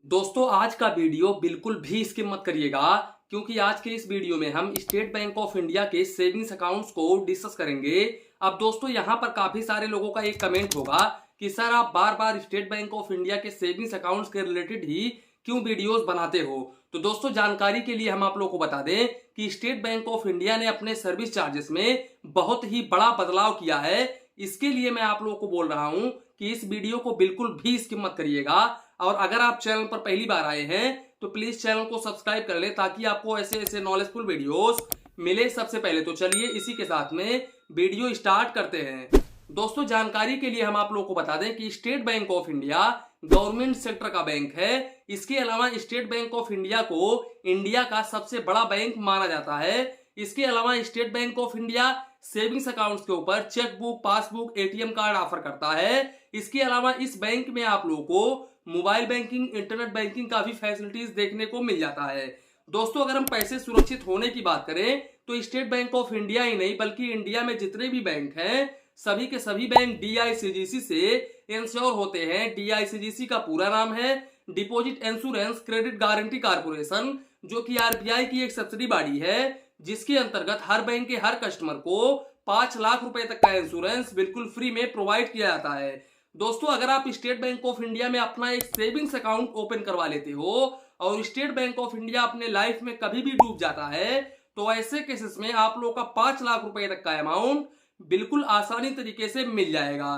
दोस्तों आज का वीडियो बिल्कुल भी स्किप मत करिएगा क्योंकि आज के इस वीडियो में हम स्टेट बैंक ऑफ इंडिया के सेविंग्स अकाउंट्स को डिस्कस करेंगे। अब दोस्तों यहाँ पर काफी सारे लोगों का एक कमेंट होगा कि सर आप बार बार स्टेट बैंक ऑफ इंडिया के सेविंग्स अकाउंट्स के रिलेटेड ही क्यों वीडियोस बनाते हो। तो दोस्तों जानकारी के लिए हम आप लोगों को बता दें कि स्टेट बैंक ऑफ इंडिया ने अपने सर्विस चार्जेस में बहुत ही बड़ा बदलाव किया है। इसके लिए मैं आप लोगों को बोल रहा हूं कि इस वीडियो को बिल्कुल भी स्किप मत करिएगा और अगर आप चैनल पर पहली बार आए हैं तो प्लीज चैनल को सब्सक्राइब कर ले ताकि आपको ऐसे ऐसे नॉलेजफुल वीडियोस मिले सबसे पहले। तो चलिए इसी के साथ में वीडियो स्टार्ट करते हैं। दोस्तों जानकारी के लिए हम आप लोगों को बता दें कि state bank of India government sector का बैंक है। इसके अलावा स्टेट बैंक ऑफ इंडिया को इंडिया का सबसे बड़ा बैंक माना जाता है। इसके अलावा state bank of India savings accounts के ऊपर chequebook, passbook, ATM card offer करता है। इसके अलावा इस बैंक में आप लोगों को मोबाइल बैंकिंग, इंटरनेट बैंकिंग का भी फैसिलिटीज देखने को मिल जाता है। दोस्तों अगर हम पैसे सुरक्षित होने की बात करें तो स्टेट बैंक ऑफ इंडिया ही नहीं बल्कि इंडिया में जितने भी बैंक हैं सभी के सभी बैंक डीआईसीजीसी से इंश्योर होते हैं। डीआईसीजीसी का पूरा नाम है deposit insurance credit guarantee corporation, जो कि आरबीआई की एक सब्सिडी बॉडी है जिसके अंतर्गत हर बैंक के हर कस्टमर को 5 लाख रुपए तक का इंश्योरेंस बिल्कुल फ्री में प्रोवाइड किया जाता है। दोस्तों अगर आप स्टेट बैंक ऑफ इंडिया में अपना एक सेविंग्स अकाउंट ओपन करवा लेते हो और स्टेट बैंक ऑफ इंडिया अपने लाइफ में कभी भी डूब जाता है तो ऐसे केसेस में आप लोगों का 5 लाख रुपए तक का अमाउंट बिल्कुल आसानी तरीके से मिल जाएगा।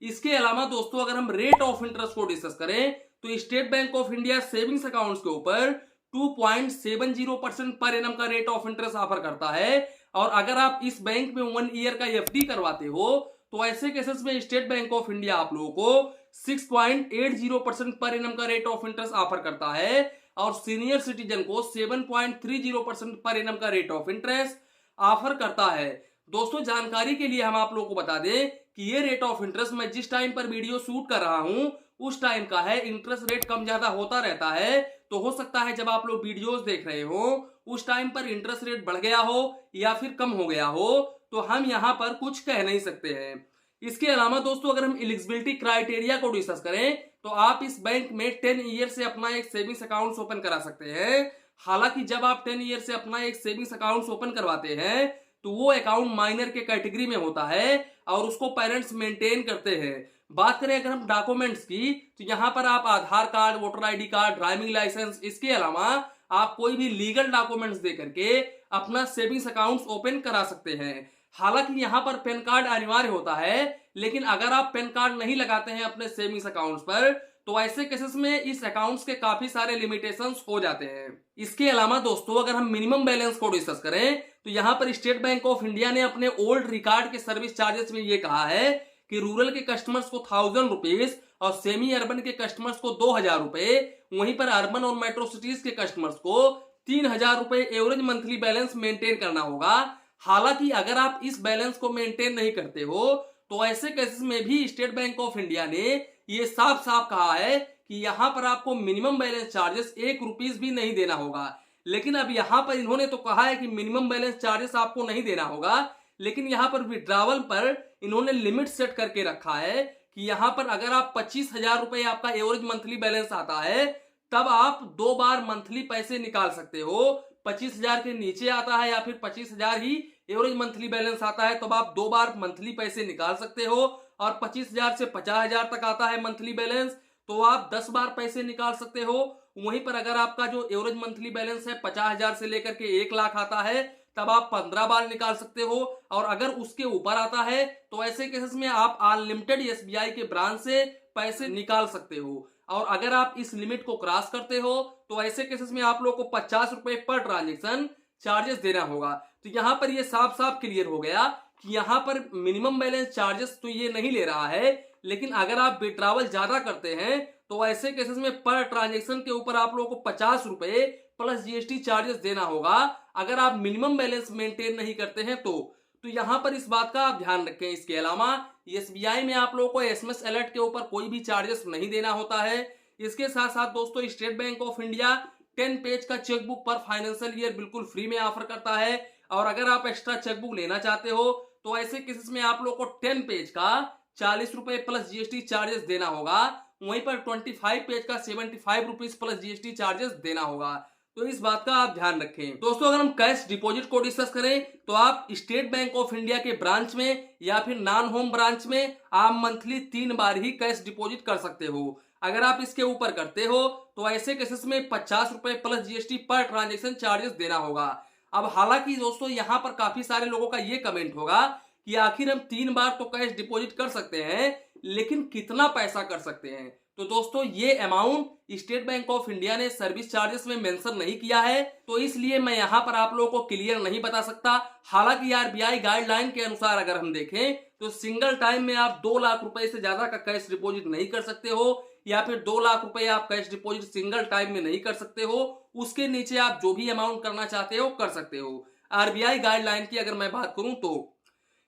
इसके अलावा दोस्तों अगर हम रेट ऑफ इंटरेस्ट को डिस्कस करें तो state bank of India savings accounts के ऊपर 2.70% पर एनम का रेट ऑफ इंटरेस्ट ऑफर करता है। और अगर आप इस बैंक में 1 ईयर का एफडी करवाते हो तो ऐसे केसेस में स्टेट बैंक ऑफ इंडिया आप लोगों को 6.80% पर एनम का रेट ऑफ इंटरेस्ट ऑफर करता है और सीनियर सिटीजन को 7.30% पर एनम का रेट ऑफ इंटरेस्ट ऑफर करता है। दोस्तों जानकारी के लिए हम आप लोगों को बता दें कि ये रेट ऑफ इंटरेस्ट मैं जिस टाइम पर वीडियो शूट कर रहा हूं उस टाइम का है। इंटरेस्ट रेट कम ज्यादा होता रहता है तो हो सकता है जब आप लोग वीडियोस देख रहे हो उस टाइम पर इंटरेस्ट रेट बढ़ गया हो या फिर कम हो गया हो तो हम यहाँ पर कुछ कह नहीं सकते हैं। इसके अलावा दोस्तों अगर हम एलिजिबिलिटी क्राइटेरिया को डिस्कस करें तो आप इस बैंक में 10 ईयर से अपना एक सेविंग्स अकाउंट ओपन करा सकते हैं। हालांकि जब आप 10 ईयर से अपना एक सेविंग्स अकाउंट ओपन करवाते हैं तो वो अकाउंट माइनर के कैटेगरी में होता है और उसको पेरेंट्स मेंटेन करते हैं। बात करें अगर हम डॉक्यूमेंट्स की तो यहाँ पर आप Aadhaar card, voter ID card, driving licence, इसके अलावा आप कोई भी लीगल डॉक्यूमेंट्स दे करके अपना सेविंग्स अकाउंट ओपन करा सकते हैं। हालांकि यहाँ पर पैन कार्ड अनिवार्य होता है लेकिन अगर आप पैन कार्ड नहीं लगाते हैं अपने सेविंग्स अकाउंट्स पर तो ऐसे केसेस में इस अकाउंट्स के काफी सारे लिमिटेशंस हो जाते हैं। इसके अलावा दोस्तों अगर हम मिनिमम बैलेंस को डिस्कस करें तो यहाँ पर स्टेट बैंक ऑफ इंडिया ने अपने ओल्ड रिकॉर्ड के सर्विस चार्जेस में ये कहा है कि रूरल के कस्टमर्स को 1000 रुपीज और सेमी अर्बन के कस्टमर्स को 2000 रुपए, वहीं पर अर्बन और मेट्रो सिटीज के कस्टमर्स को 3000 रुपए एवरेज मंथली बैलेंस मेंटेन करना होगा। हालांकि अगर आप इस बैलेंस को मेंटेन नहीं करते हो तो ऐसे केसेस में भी स्टेट बैंक ऑफ इंडिया ने ये साफ साफ कहा है कि यहाँ पर आपको मिनिमम बैलेंस चार्जेस 1 रुपीज भी नहीं देना होगा। लेकिन अब यहाँ पर इन्होंने तो कहा है कि मिनिमम बैलेंस चार्जेस आपको नहीं देना होगा, लेकिन यहाँ पर विड्रावल पर इन्होंने लिमिट सेट करके रखा है कि यहाँ पर अगर आप 25,000 रुपए आपका एवरेज मंथली बैलेंस आता है तब आप 2 बार मंथली पैसे निकाल सकते हो। 25,000 के नीचे आता है या फिर 25,000 ही एवरेज मंथली बैलेंस आता है तब आप 2 बार मंथली पैसे निकाल सकते हो और 25,000 से 50,000 तक आता है मंथली बैलेंस तो आप 10 बार पैसे निकाल सकते हो। वहीं पर अगर आपका जो एवरेज मंथली बैलेंस है 50,000 से लेकर के 1 लाख आता है तब आप 15 बार निकाल सकते हो और अगर उसके ऊपर आता है तो ऐसे केसेस में आप अनलिमिटेड एसबीआई के ब्रांच से पैसे निकाल सकते हो। और अगर आप इस लिमिट को क्रॉस करते हो तो ऐसे केसेस में आप लोग को 50 रुपए पर ट्रांजेक्शन चार्जेस देना होगा। तो यहाँ पर ये साफ साफ क्लियर हो गया कि यहाँ पर मिनिमम बैलेंस चार्जेस तो ये नहीं ले रहा है, लेकिन अगर आप विड्रावल ज्यादा करते हैं तो ऐसे केसेस में पर ट्रांजेक्शन के ऊपर आप लोगों को 50 रुपए प्लस जीएसटी चार्जेस देना होगा अगर आप मिनिमम बैलेंस मेंटेन नहीं करते हैं तो यहाँ पर इस बात का आप ध्यान रखें। इसके अलावा एसबीआई में आप लोगों को एसएमएस अलर्ट के ऊपर कोई भी चार्जेस नहीं देना होता है। इसके साथ साथ दोस्तों state bank of India 10 page का चेकबुक पर फाइनेंशियल ईयर बिल्कुल फ्री में ऑफर करता है और अगर आप एक्स्ट्रा चेकबुक लेना चाहते हो तो ऐसे केसेस में आप लोग को 10 पेज का 40 रुपए प्लस जीएसटी चार्जेस देना होगा। वहीं पर 25 पेज का 75 रुपीज प्लस जीएसटी चार्जेस देना होगा। तो इस बात का आप ध्यान रखें। दोस्तों अगर हम कैश डिपॉजिट को डिस्कस करें तो आप स्टेट बैंक ऑफ इंडिया के ब्रांच में या फिर नॉन होम ब्रांच में आप मंथली 3 बार ही कैश डिपॉजिट कर सकते हो। अगर आप इसके ऊपर करते हो तो ऐसे केसेस में 50 रुपए plus GST per transaction charges देना होगा। अब हालांकि दोस्तों यहाँ पर काफी सारे लोगों का ये कमेंट होगा कि आखिर हम 3 बार तो कैश डिपॉजिट कर सकते हैं, लेकिन कितना पैसा कर सकते हैं। तो दोस्तों ये amount state bank of India ने सर्विस चार्जेस में मेंशन नहीं किया है, तो इसलिए मैं यहां पर आप लोगों को क्लियर नहीं बता सकता। हालांकि आरबीआई गाइडलाइन के अनुसार अगर हम देखें तो सिंगल टाइम में आप 2 लाख रुपए से ज्यादा का कैश डिपॉजिट नहीं कर सकते हो, या फिर 2 लाख रुपए आप कैश डिपॉजिट सिंगल टाइम में नहीं कर सकते हो। उसके नीचे आप जो भी अमाउंट करना चाहते हो कर सकते हो, आरबीआई गाइडलाइन की अगर मैं बात करूं तो।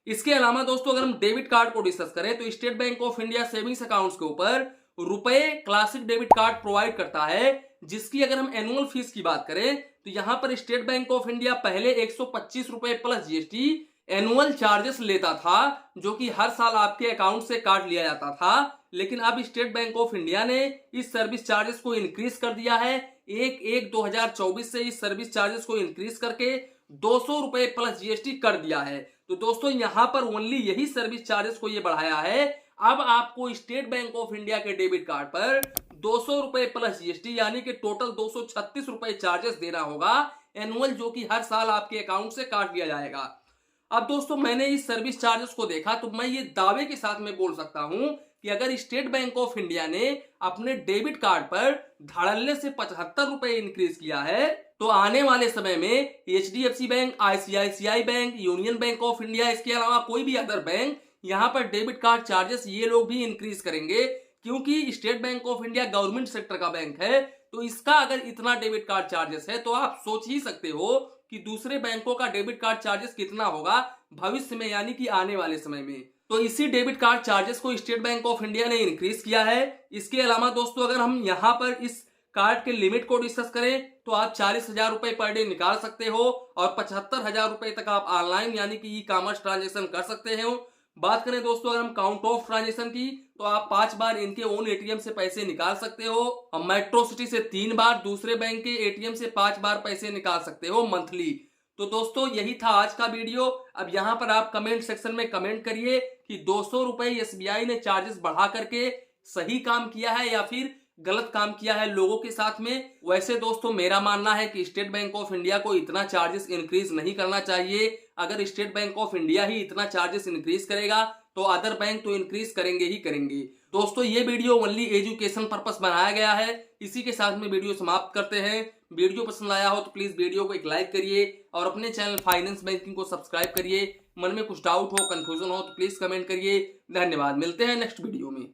इसके अलावा दोस्तों अगर हम डेबिट कार्ड को डिस्कस करें तो state bank of India savings accounts के ऊपर रुपए क्लासिक डेबिट कार्ड प्रोवाइड करता है, जिसकी अगर हम एनुअल फीस की बात करें तो यहां पर स्टेट बैंक ऑफ इंडिया पहले 125 रुपए प्लस जीएसटी एनुअल चार्जेस लेता था, जो कि हर साल आपके अकाउंट से काट लिया जाता था। लेकिन अब स्टेट बैंक ऑफ इंडिया ने इस सर्विस चार्जेस को इंक्रीज कर दिया है। 1/1/2024 से इस सर्विस चार्जेस को इंक्रीज करके 200 रुपए प्लस जीएसटी कर दिया है। तो दोस्तों यहां पर ओनली यही सर्विस चार्जेस को ये बढ़ाया है। अब आपको स्टेट बैंक ऑफ इंडिया के डेबिट कार्ड पर 200 रुपए प्लस जीएसटी यानी कि टोटल 236 रुपए चार्जेस देना होगा एनुअल, जो कि हर साल आपके अकाउंट से काट लिया जाएगा। अब दोस्तों मैंने इस सर्विस चार्जेस को देखा तो मैं ये दावे के साथ में बोल सकता हूं कि अगर स्टेट बैंक ऑफ इंडिया ने अपने डेबिट कार्ड पर धड़ल्ले से 75 रुपए इंक्रीज किया है, तो आने वाले समय में HDFC bank, ICICI bank, union bank of India, इसके अलावा कोई भी अदर बैंक यहां पर डेबिट कार्ड चार्जेस ये लोग भी इंक्रीज करेंगे। क्योंकि state bank of India government sector का बैंक है, तो इसका अगर इतना डेबिट कार्ड चार्जेस है तो आप सोच ही सकते हो कि दूसरे बैंकों का डेबिट कार्ड चार्जेस कितना होगा भविष्य में, यानी कि आने वाले समय में। तो इसी डेबिट कार्ड चार्जेस को स्टेट बैंक ऑफ इंडिया ने इंक्रीज किया है। इसके अलावा दोस्तों अगर हम यहाँ पर इस कार्ड के लिमिट को डिस्कस करें तो आप 40,000 रुपए पर डे निकाल सकते हो और 75,000 रुपए तक आप ऑनलाइन यानी कि ई कॉमर्स ट्रांजेक्शन कर सकते हो। बात करें दोस्तों अगर हम काउंट ऑफ ट्रांजेक्शन की तो आप 5 बार इनके ओन एटीएम से पैसे निकाल सकते हो और मेट्रो सिटी से 3 बार, दूसरे बैंक के एटीएम से 5 बार पैसे निकाल सकते हो मंथली। तो दोस्तों यही था आज का वीडियो। अब यहाँ पर आप कमेंट सेक्शन में कमेंट करिए कि 200 रुपए एसबीआई ने चार्जेस बढ़ा करके सही काम किया है या फिर गलत काम किया है लोगों के साथ में। वैसे दोस्तों मेरा मानना है कि स्टेट बैंक ऑफ इंडिया को इतना चार्जेस इंक्रीज नहीं करना चाहिए। अगर स्टेट बैंक ऑफ इंडिया ही इतना चार्जेस इंक्रीज करेगा तो अदर बैंक तो इंक्रीज करेंगे ही करेंगे। दोस्तों ये वीडियो ओनली एजुकेशन पर्पस बनाया गया है। इसी के साथ में वीडियो समाप्त करते हैं। वीडियो पसंद आया हो तो प्लीज वीडियो को एक लाइक करिए और अपने चैनल फाइनेंस बैंकिंग को सब्सक्राइब करिए। मन में कुछ डाउट हो, कंफ्यूजन हो तो प्लीज कमेंट करिए। धन्यवाद, मिलते हैं नेक्स्ट वीडियो में।